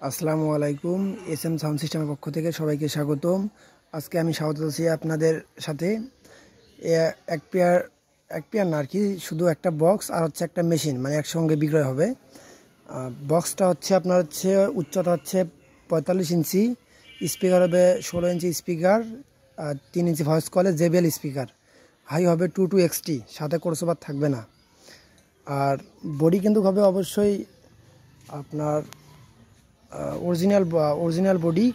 আসসালামু আলাইকুম। SM sound সিস্টেমের পক্ষ থেকে সবাইকে স্বাগতম। আজকে আমি স্বাগত আছি আপনাদের সাথে। এক পেয়ার না আর কি, শুধু একটা বক্স আর হচ্ছে একটা মেশিন, মানে একসঙ্গে বিক্রয় হবে। বক্সটা হচ্ছে আপনার হচ্ছে উচ্চতা হচ্ছে 45 ইঞ্চি, স্পিকার হবে 16 ইঞ্চি স্পিকার, 3 ইঞ্চি ভয়েস কলে জেবিএল স্পিকার, হাই হবে 22XT, সাথে কোর্সওভার থাকবে না। আর বডি কিন্তু হবে অবশ্যই আপনার অরিজিনাল বডি,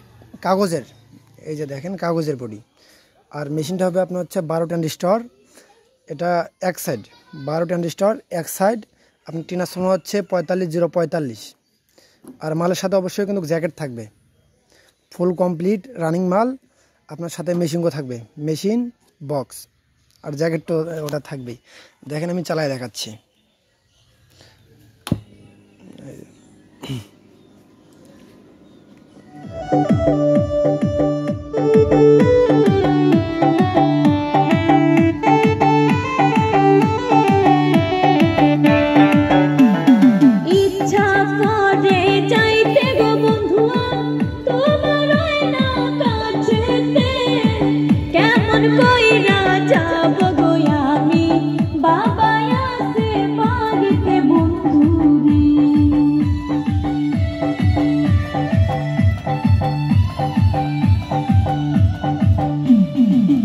কাগজের। এই যে দেখেন, কাগজের বডি। আর মেশিনটা হবে আপনার হচ্ছে 12 ট্রানজিস্টর। এটা এক সাইড 12 ট্রানজিস্টর, এক সাইড আপনার ট্রান্সফর্মার হচ্ছে 45045। আর মালের সাথে অবশ্যই কিন্তু জ্যাকেট থাকবে, ফুল কমপ্লিট রানিং মাল। আপনার সাথে মেশিনও থাকবে, মেশিন, বক্স আর জ্যাকেট তো ওটা থাকবেই। দেখেন আমি চালায় দেখাচ্ছি।